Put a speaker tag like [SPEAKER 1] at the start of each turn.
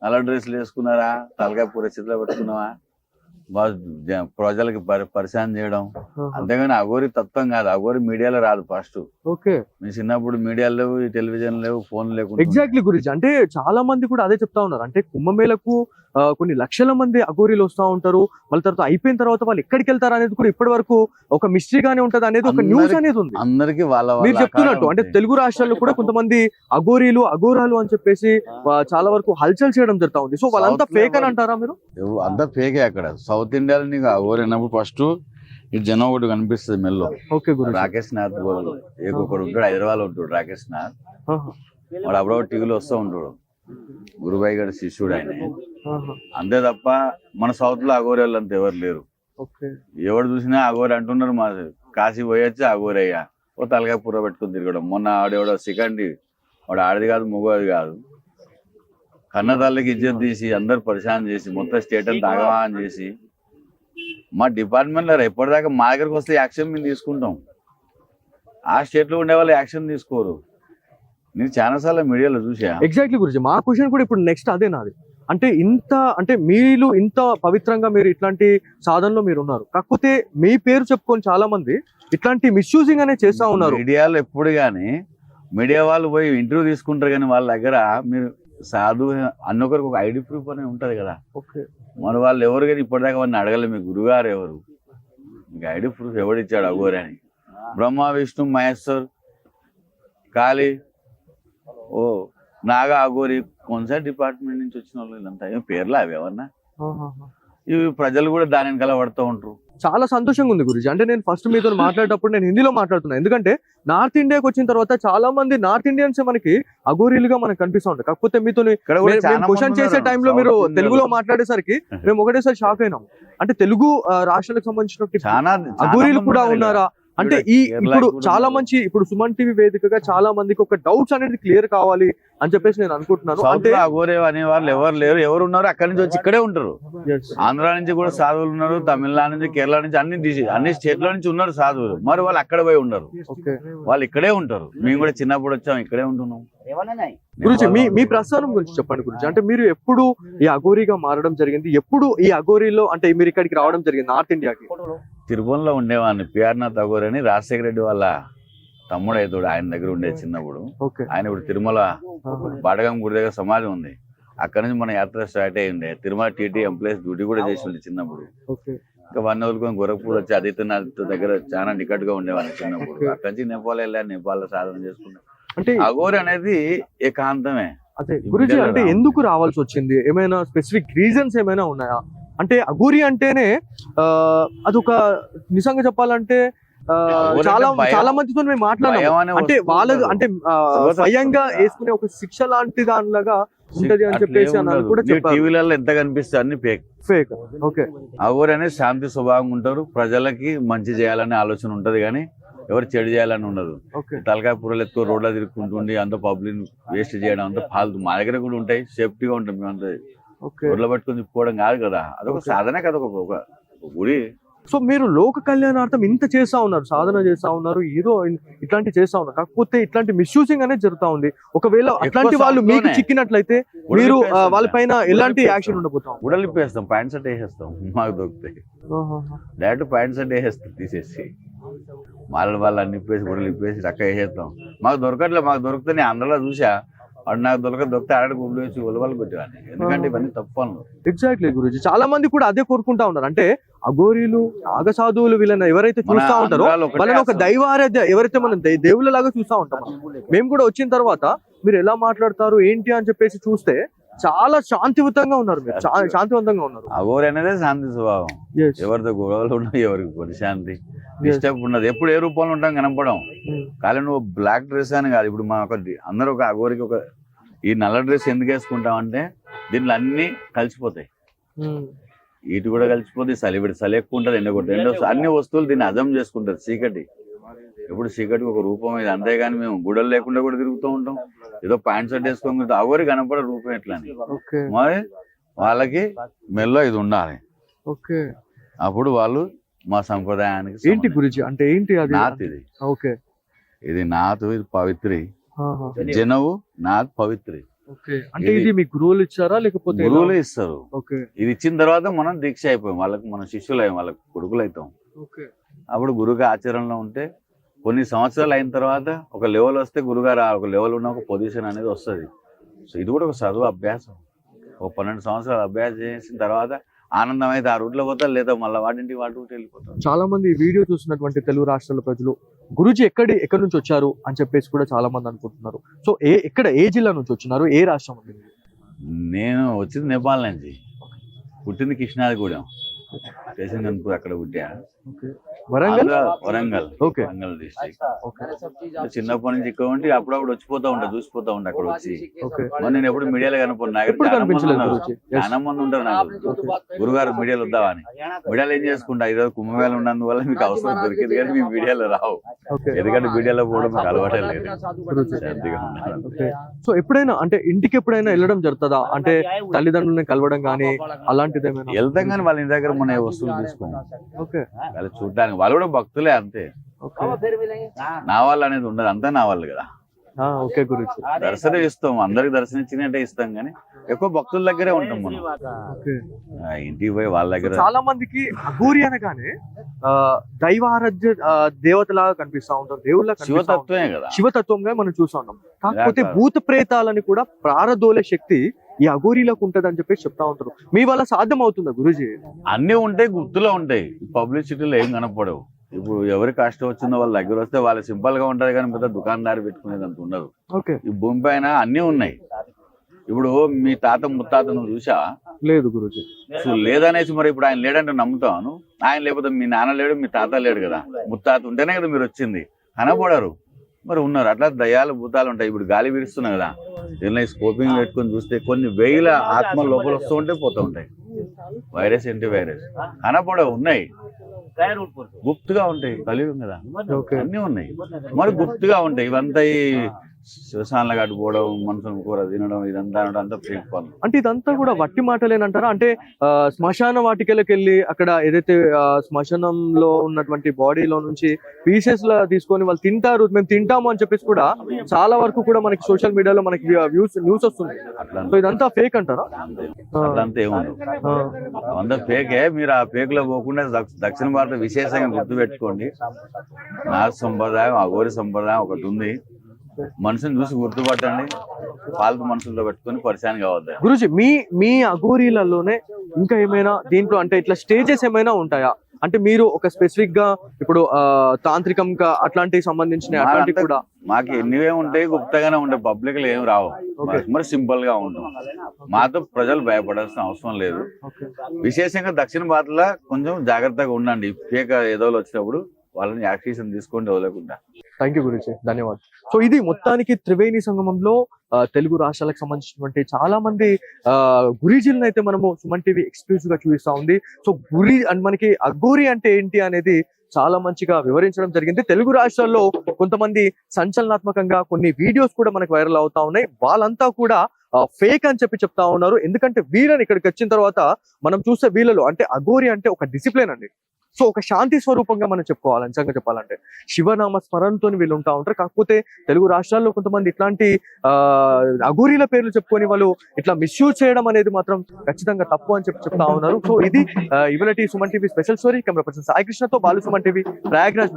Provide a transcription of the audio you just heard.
[SPEAKER 1] నల్ల డ్రెస్సులు వేసుకున్నారా, తలకాయ పూర చేతిలో పెట్టుకున్నావా, ప్రజలకి పరిశాన్ చేయడం. అంతేగాని అఘోరి తత్వం కాదు. అఘోరి మీడియాలో రాదు ఫస్ట్.
[SPEAKER 2] ఓకే,
[SPEAKER 1] మీ చిన్నప్పుడు మీడియాలు లేవు, టెలివిజన్ లేవు, ఫోన్ లేకుండా.
[SPEAKER 2] ఎగ్జాక్ట్లీ గురించి. అంటే చాలా మంది కూడా అదే చెప్తా ఉన్నారు. అంటే కుంభమేళకు కొన్ని లక్షల మంది అఘోరీలు వస్తూ ఉంటారు. మళ్ళీ తర్వాత అయిపోయిన తర్వాత వాళ్ళు ఎక్కడికి వెళ్తారు అనేది కూడా ఇప్పటి వరకు ఒక మిస్టరీగానే ఉంటది అనేది ఒక న్యూస్ అనేది ఉంది.
[SPEAKER 1] అందరికి వాళ్ళ
[SPEAKER 2] మీరు చెప్తున్నట్టు అంటే తెలుగు రాష్ట్రాల్లో కూడా కొంతమంది అఘోరీలు అఘోరాలు అని చెప్పేసి చాలా వరకు హల్చల్ చేయడం జరుగుతా ఉంది. సో వాళ్ళంతా ఫేక్ అని అంటారా మీరు?
[SPEAKER 1] అంతా ఫేకే. అక్కడ సౌత్ ఇండియాలో నీకు అఘోరి అన్నప్పుడు ఫస్ట్ ఈ జనం ఒకటి కనిపిస్తుంది మెల్లో.
[SPEAKER 2] ఓకే గురు.
[SPEAKER 1] రాకేష్ నాథ్ ఒకడు ఉంటాడు, హైదరాబాద్ ఉంటాడు రాకేష్ నాథ్. వాడు అప్పుడప్పుడు టీవీలో వస్తూ ఉంటాడు. గురుబాయి గారి శిష్యుడు ఆయన. అంతే తప్ప మన సౌత్ లో అఘోరి వాళ్ళు అంత ఎవరు లేరు. ఎవరు చూసినా అఘోరి అంటున్నారు. మా కాశీ పోయొచ్చి అఘోరి అయ్యా ఓ తలకాయ పూర పెట్టుకుని తిరగడం. మొన్న ఆడేవాడు సెకండ్ వాడు ఆడది కాదు, మగవాది కాదు. కన్నతల్లికి ఇజ్జత్ తీసి అందరు పరిశాన్ చేసి మొత్తం స్టేట్ అంతా ఆగవాన్ చేసి మా డిపార్ట్మెంట్ లో ఎప్పటిదాకా మా దగ్గరకు వస్తే యాక్షన్ మేము తీసుకుంటాం. ఆ స్టేట్ లో ఉండే వాళ్ళు యాక్షన్ తీసుకోరు. నేను చాలా సార్లు మీడియాలో చూసా.
[SPEAKER 2] ఎగ్జాక్ట్లీ గురించి మా క్వశ్చన్ కూడా ఇప్పుడు నెక్స్ట్ అదే నాది. అంటే ఇంత అంటే మీరు ఇంత పవిత్రంగా మీరు ఇట్లాంటి సాధనలో మీరు ఉన్నారు, కాకపోతే మీ పేరు చెప్పుకొని చాలా మంది ఇట్లాంటి మిస్యూజింగ్ అనే చేస్తా ఉన్నారు.
[SPEAKER 1] మీడియాలో ఎప్పుడు కానీ మీడియా వాళ్ళు పోయి ఇంటర్వ్యూ తీసుకుంటారు, కానీ వాళ్ళ దగ్గర మీరు సాధు అన్నొకరికి ఒక ఐడి ప్రూఫ్ అనేది ఉంటది కదా. మరి వాళ్ళు ఎవరు కానీ ఇప్పటిదాకా వాళ్ళని అడగలేదు మీ గురుగారు ఎవరు, మీకు ఐడి ప్రూఫ్ ఎవడిచ్చాడు అఘోరి అని. బ్రహ్మ విష్ణు మహేశ్వర్ కాళీ ఓ నాగా అఘోరి కొంచెం డిపార్ట్మెంట్ నుంచి వచ్చిన వాళ్ళు వీళ్ళంతా ఏం పేర్లు అవి ఎవరన్నా. ఇవి ప్రజలు కూడా దాని వెనకాల పడుతూ ఉంటారు.
[SPEAKER 2] చాలా సంతోషంగా ఉంది గురించి. అంటే నేను ఫస్ట్ మీతో మాట్లాడేటప్పుడు నేను హిందీలో మాట్లాడుతున్నాను, ఎందుకంటే నార్త్ ఇండియాకి వచ్చిన తర్వాత చాలా మంది నార్త్ ఇండియన్స్ మనకి అఘోరీలుగా మనకు కనిపిస్తూ ఉంటాయి. కాకపోతే మీతో క్వశ్చన్ చేసే టైంలో మీరు తెలుగులో మాట్లాడేసరికి మేము ఒకటేసారి షాక్ అయినాం. అంటే తెలుగు రాష్ట్రాలకు సంబంధించిన అఘోరీలు కూడా ఉన్నారా అంటే ఇప్పుడు చాలా మంచి ఇప్పుడు సుమన్ టీవీ వేదికగా చాలా మందికి ఒక డౌట్స్ అనేది క్లియర్ కావాలి అని చెప్పేసి నేను అనుకుంటున్నాను. అంటే
[SPEAKER 1] అఘోరి అనే వాళ్ళు ఎవరు లేరు. ఎవరు ఉన్నారు అక్కడి నుంచి వచ్చి ఇక్కడే ఉంటారు. ఆంధ్ర నుంచి కూడా సాధువులు ఉన్నారు, తమిళనాడు నుంచి కేరళ నుంచి అన్ని స్టేట్ల నుంచి ఉన్నారు సాధువులు. మరి వాళ్ళు అక్కడ పోయి ఉండరు, వాళ్ళు ఇక్కడే ఉంటారు. మేము కూడా చిన్నప్పుడు వచ్చాం, ఇక్కడే ఉంటున్నాం.
[SPEAKER 2] గురించి మీ ప్రస్థానం గురించి చెప్పండి గురించి. అంటే మీరు ఎప్పుడు ఈ అఘోరిగా మారడం జరిగింది, ఎప్పుడు ఈ అఘోరిలో అంటే మీరు ఇక్కడికి రావడం జరిగింది నార్త్ ఇండియాకి?
[SPEAKER 1] తిరుపతిలో ఉండేవాడిని. పిఆర్నాథ్ అఘోరి అని రాజశేఖర రెడ్డి వాళ్ళ తమ్ముడు అవుతాడు, ఆయన దగ్గర ఉండేది చిన్నప్పుడు. ఆయన ఇప్పుడు తిరుమల బాటగం గుడి దగ్గర సమాధి ఉంది, అక్కడ నుంచి మన యాత్ర స్టార్ట్ అయ్యింది. తిరుమల టీటీ ఎంప్లాయీస్ డ్యూటీ కూడా చేసి ఉంది చిన్నప్పుడు. ఇంకా 1 వదులుకొని గోరఖ్పూర్ వచ్చి ఆదిత్యనాథ్ దగ్గర చాలా నికట్ గా ఉండేవాడిని చిన్నప్పుడు. అక్కడి నుంచి నేపాల్ వెళ్ళాను, నేపాల్ లో సాధన చేసుకున్నాను. అంటే అఘోరి అనేది ఏకాంతమే.
[SPEAKER 2] అదే గురుజీ, అంటే ఎందుకు రావాల్సి వచ్చింది? ఏమైనా స్పెసిఫిక్ రీజన్స్ ఏమైనా ఉన్నాయా? అంటే అఘోరి అంటేనే అదొక నిజంగా చెప్పాలంటే చాలా మందితో మేము మాట్లాడాము. అంటే వాళ్ళ అంటే స్వయంగా వేసుకునే ఒక శిక్ష లాంటి దానిలాగా ఉంటది అని చెప్పేసి కూడా
[SPEAKER 1] టీవీలలో ఎంత కనిపిస్తుంది అన్ని
[SPEAKER 2] ఫేక్. ఓకే,
[SPEAKER 1] అఘోరి అనేది శాంతి స్వభావంగా ఉంటారు, ప్రజలకి మంచి చేయాలనే ఆలోచన ఉంటది, కానీ ఎవరు చెడు చేయాలని ఉండదు. తలకాయ పూరలు ఎత్తుకో రోడ్లో తిరుగుతుంటుండి అంత పబ్లిక్ వేస్ట్ చేయడం అంత ఫాల్తు. మా దగ్గర కూడా ఉంటాయి, సేఫ్టీగా ఉంటాం మేమంతా. రోడ్లో పట్టుకొని తిప్పుకోవడం కాదు కదా, అదొక సాధన కదా, ఒక గుడి.
[SPEAKER 2] సో మీరు లోక కళ్యాణార్థం ఇంత చేస్తా ఉన్నారు, సాధన చేస్తా ఉన్నారు, ఏదో ఇట్లాంటి చేస్తా ఉన్నారు, కాకపోతే ఇట్లాంటి మిస్యూజింగ్ అనేది జరుగుతా ఉంది. ఒకవేళ అట్లాంటి వాళ్ళు మీకు చిక్కినట్లయితే మీరు వాళ్ళపైన ఎలాంటి యాక్షన్ ఉండబోతాం?
[SPEAKER 1] గుడలు ఇప్పేస్తాం, ప్యాంట్ షర్ట్ వేసేస్తాం. మాకు దొరుకుతాయి డైరెక్ట్ ప్యాంట్ షర్ట్ వేసేస్తాం, తీసేసి వాళ్ళు అన్ని ఇప్పేసి గుడలు ఇప్పేసి చక్క వేసేస్తాం. మాకు దొరకట్లే, మాకు దొరికితే అందరిలో చూసా వాడు నాకు దొరికితే ఆడ గుడ్లు వేసి ఒలవలు పెట్టేవాడిని, ఎందుకంటే ఇవన్నీ తప్పను.
[SPEAKER 2] ఎగ్జాక్ట్లీ గురుజీ, చాలా మంది కూడా అదే కోరుకుంటా ఉన్నారు. అంటే అఘోరీలు నాగసాధువులు వీళ్ళని ఎవరైతే చూస్తా ఉంటారో వాళ్ళని ఒక దైవారాధ్య ఎవరైతే మనం దేవుళ్ళ లాగా చూస్తా ఉంటాం. మేము కూడా వచ్చిన తర్వాత మీరు ఎలా మాట్లాడతారు ఏంటి అని చెప్పేసి చూస్తే చాలా శాంతియుతంగా ఉన్నారు, మీరు శాంతివంతంగా ఉన్నారు.
[SPEAKER 1] అఘోరి అనేది శాంతి స్వభావం, ఎవరితో గొడవలు ఉన్నాయి, ఎవరికి శాంతి డిస్టర్బ్ ఉన్నది. ఎప్పుడు ఏ రూపంలో ఉంటాం కనపడం. కానీ నువ్వు బ్లాక్ డ్రెస్ అని కాదు. ఇప్పుడు మా అందరూ ఒక అఘోరికి ఒక ఈ నల్ల డ్రెస్ ఎందుకు వేసుకుంటాం అంటే దీంట్లో అన్ని కలిసిపోతాయి. ఇటు కూడా కలిసిపోతే చలి ఎక్కువ ఉంటుంది, ఎండ అన్ని వస్తువులు దీన్ని అర్థం చేసుకుంటారు. చీకటి ఎప్పుడు చీకటికి ఒక రూపం ఇది, అంతేగాని మేము గుడలు లేకుండా కూడా తిరుగుతూ ఉంటాం. ఏదో ప్యాంట్ షర్ట్ వేసుకొని అఘోరి కనపడే రూపం ఎట్లా అని. మరి వాళ్ళకి మెల్లో ఇది ఉండాలి, అప్పుడు వాళ్ళు మా సంప్రదాయానికి.
[SPEAKER 2] ఏంటి గురించి అంటే ఏంటి అది?
[SPEAKER 1] నాత్ ఇది.
[SPEAKER 2] ఓకే,
[SPEAKER 1] ఇది నాత్, ఇది పవిత్రి. జనవు నాథ్ పవిత్రి.
[SPEAKER 2] ఓకే. అంటే ఇది మీ గురువులు ఇచ్చారా లేకపోతే ఎలా?
[SPEAKER 1] గురువులే ఇస్తారు.
[SPEAKER 2] ఓకే.
[SPEAKER 1] ఇది ఇచ్చిన తర్వాత మనం దీక్ష అయిపోయాం, వాళ్ళకి మనం శిష్యులు అయ్యాం, వాళ్ళకి కొడుకులు అవుతాం.
[SPEAKER 2] ఓకే.
[SPEAKER 1] అప్పుడు గురువుగా ఆచరణలో ఉంటే కొన్ని సంవత్సరాలు అయిన తర్వాత ఒక లెవెల్ వస్తే గురుగారు ఒక లెవెల్ ఉన్న ఒక పొజిషన్ అనేది వస్తుంది. సో ఇది కూడా ఒక చదువు అభ్యాసం. ఒక 12 సంవత్సరాలు అభ్యాసం చేసిన తర్వాత ఆనందం అయితే ఆ రూట్లో పోతారు, లేదా మళ్ళీ వాటింటికి వాటి రూట్ వెళ్ళిపోతారు.
[SPEAKER 2] చాలా మంది ఈ వీడియో చూసినటువంటి తెలుగు రాష్ట్రాల ప్రజలు గురుజీ ఎక్కడి నుంచి వచ్చారు అని చెప్పేసి కూడా చాలా మంది అనుకుంటున్నారు. సో ఏ జిల్లా నుంచి వచ్చినారు, ఏ రాష్ట్రం ఉంది?
[SPEAKER 1] నేను వచ్చింది నేపాల్ నుంచి, పుట్టింది కృష్ణాదిగూడెం, స్టేషన్ కనుపూర్ అక్కడ పుట్టా.
[SPEAKER 2] వరంగల్.
[SPEAKER 1] వరంగల్
[SPEAKER 2] ఓకే.
[SPEAKER 1] వరంగల్ డిస్ట్రిక్ట్. చిన్నప్పటి నుంచి ఇక్కడ ఉంటే అప్పుడప్పుడు వచ్చిపోతా ఉంటా, చూసిపోతా ఉంటా అక్కడ వచ్చి.
[SPEAKER 2] ఓకే.
[SPEAKER 1] మరి నేను ఎప్పుడు మీడియాలో కనపడినా
[SPEAKER 2] ఎప్పుడు కనిపించలేదు గురుజీ.
[SPEAKER 1] చాలా మంది ఉంటారు నాకు, గురుగారు మీడియాలో వద్దామా అని. మీడియాలో ఏం చేసుకుంటా, ఈరోజు కుంభమేళ ఉన్నందువల్ల మీకు అవసరం దొరికింది కానీ మీ మీడియాలో రావు,
[SPEAKER 2] ఓకే.
[SPEAKER 1] ఎందుకంటే మీడియాలో పోవడం మీకు అలవాటే లేదు.
[SPEAKER 2] గురుజీ.
[SPEAKER 1] శాంతిగా ఉండాలి.
[SPEAKER 2] ఓకే. సో ఎప్పుడైనా అంటే ఇంటికి ఎప్పుడైనా వెళ్ళడం జరుగుతుందా, అంటే తల్లిదండ్రులని కలవడం కానీ అలాంటిది ఏమైనా?
[SPEAKER 1] వెళ్తాం కానీ వాళ్ళ ఇంటి దగ్గర మన వస్తువులు తీసుకోం,
[SPEAKER 2] ఓకే.
[SPEAKER 1] వాళ్ళు చూడడానికి. వాళ్ళు కూడా భక్తులే అంతే,
[SPEAKER 2] ఓకే.
[SPEAKER 1] నా వాళ్ళు అనేది ఉండదు, అంతా నా వాళ్ళు కదా.
[SPEAKER 2] ఓకే గురుజీ.
[SPEAKER 1] దర్శనం ఇస్తాం, అందరికి దర్శనం ఇచ్చినట్టే ఇస్తాం కానీ ఎక్కువ భక్తుల దగ్గరే ఉంటాం మనం.
[SPEAKER 2] ఓకే.
[SPEAKER 1] ఇంటికి పోయి వాళ్ళ దగ్గర
[SPEAKER 2] చాలా మందికి అఘోరి అనగానే దైవారాధ్య దేవతలాగా కనిపిస్తా ఉంటారు, దేవుళ్ళ
[SPEAKER 1] శివతత్వమే కదా,
[SPEAKER 2] శివతత్వంగా మనం చూస్తా ఉన్నాం. కాకపోతే
[SPEAKER 1] నిరాకారం.
[SPEAKER 2] భూత ప్రేతాలని కూడా ప్రారదోలే శక్తి ఈ అఘోరీలకు ఉంటది అని చెప్పేసి చెప్తా ఉంటారు. మీ వల్ల సాధ్యం అవుతుందా గురుజీ?
[SPEAKER 1] అన్ని ఉంటాయి, గుర్తులో ఉంటాయి, పబ్లిసిటీలో ఏం కనపడవు. ఇప్పుడు ఎవరి కష్టం వచ్చిందో వాళ్ళ దగ్గర వస్తే వాళ్ళు సింపుల్ గా ఉంటారు కానీ పెద్ద దుకాణదారి పెట్టుకునేది అంత ఉండదు.
[SPEAKER 2] ఓకే.
[SPEAKER 1] ఈ భూమి పైన అన్ని ఉన్నాయి. ఇప్పుడు మీ తాత ముత్తాత నువ్వు చూసా?
[SPEAKER 2] లేదు గురుజీ.
[SPEAKER 1] సో లేదనేసి మరి ఇప్పుడు ఆయన లేడంటే నమ్ముతాను. ఆయన లేకపోతే మీ నాన్న లేడు, మీ తాత లేడు కదా, ముత్తాత ఉంటేనే కదా మీరు వచ్చింది. కనపడరు, మరి ఉన్నారు. అట్లా దయ్యాలు భూతాలు ఉంటాయి. ఇప్పుడు గాలి వీరుస్తున్నాయి కదా, దీనిలో స్కోపింగ్ పెట్టుకొని చూస్తే కొన్ని వేల ఆత్మ లోపల వస్తూ ఉంటాయి, పోతూ ఉంటాయి. వైరస్ ఏంటి వైరస్ కనపడవు, ఉన్నాయి, గుప్తుగా ఉంటాయి. కలియుగం కదా,
[SPEAKER 2] ఓకే.
[SPEAKER 1] అన్ని ఉన్నాయి, మరి గుప్తుగా ఉంటాయి. ఇవంతా ఈ శ్మశానాలు కట్టుకోవడం, మనుషులు కూర తినడం, ఇదంతా అంతా ఫేక్ పనులు.
[SPEAKER 2] అంటే ఇదంతా కూడా వట్టి మాటలేనంటారా? అంటే శ్మశాన వాటికలకు వెళ్ళి అక్కడ ఏదైతే శ్మశానంలో ఉన్నటువంటి బాడీలో నుంచి పీసెస్ లా తీసుకొని వాళ్ళు తింటారు, మేము తింటాము అని చెప్పేసి కూడా చాలా వరకు కూడా మనకి సోషల్ మీడియాలో మనకి న్యూస్ వస్తుంది. సో ఇదంతా ఫేక్ అంటారా?
[SPEAKER 1] అట్లంతా ఏముండదు, అంతా ఫేకే. మీరు ఆ ఫేక్ లో పోకుండా దక్షిణ భారత విశేషంగా గుర్తు పెట్టుకోండి. నాగ సంప్రదాయం, అఘోరి సంప్రదాయం ఒకటి ఉంది. మనుషుని చూసి గుర్తుపట్టండి, పాలతు మనుషులతో పెట్టుకొని పరిశాన్ కావద్దు.
[SPEAKER 2] గురుజీ, మీ అఘోరీలలోనే ఇంకా ఏమైనా దీంట్లో అంటే ఇట్లా స్టేజెస్ ఏమైనా ఉంటాయా? అంటే మీరు ఒక స్పెసిఫిక్ గా ఇప్పుడు తాంత్రికంగా అట్లాంటివి సంబంధించిన అట్లాంటివి కూడా
[SPEAKER 1] మాకు ఎన్నివే ఉంటాయి, గుప్తగానే ఉంటాయి, పబ్లిక్ లో ఏం రావు. మరి సింపుల్ గా ఉంటాం. మాతో ప్రజలు భయపడాల్సిన అవసరం లేదు. విశేషంగా దక్షిణ భారత్లో కొంచెం జాగ్రత్తగా ఉండండి. ఫేక్ ఏదో వచ్చినప్పుడు వాళ్ళని యాక్షన్ తీసుకోండి, వదలకుండా.
[SPEAKER 2] థ్యాంక్ యూ గురుజీ, ధన్యవాదాలు. సో ఇది మొత్తానికి త్రివేణి సంగమంలో తెలుగు రాష్ట్రాలకు సంబంధించినటువంటి చాలా మంది గురుజీలను అయితే మనము సుమన్ టీవీ ఎక్స్క్లూజివ్ గా చూపిస్తా ఉంది. సో మనకి అఘోరి అంటే ఏంటి అనేది చాలా మంచిగా వివరించడం జరిగింది. తెలుగు రాష్ట్రాల్లో కొంతమంది సంచలనాత్మకంగా కొన్ని వీడియోస్ కూడా మనకు వైరల్ అవుతా ఉన్నాయి. వాళ్ళంతా కూడా ఫేక్ అని చెప్తా ఉన్నారు. ఎందుకంటే వీళ్ళని ఇక్కడికి వచ్చిన తర్వాత మనం చూస్తే వీళ్ళలో అంటే అఘోరి అంటే ఒక డిసిప్లిన్ అండి. సో ఒక శాంతి స్వరూపంగా మనం చెప్పుకోవాలి. నిజంగా చెప్పాలంటే శివనామ స్మరణతో వీళ్ళు ఉంటా ఉంటారు. కాకపోతే తెలుగు రాష్ట్రాల్లో కొంతమంది ఇట్లాంటి అఘోరీల పేర్లు చెప్పుకొని వాళ్ళు ఇట్లా మిస్యూజ్ చేయడం అనేది మాత్రం ఖచ్చితంగా తప్పు అని చెప్తా ఉన్నారు. సో ఇది ఇవాళ Suman TV special story. Camera person Sai కృష్ణతో బాలు, సుమన్ టీవీ, ప్రయాగ్రాజ్.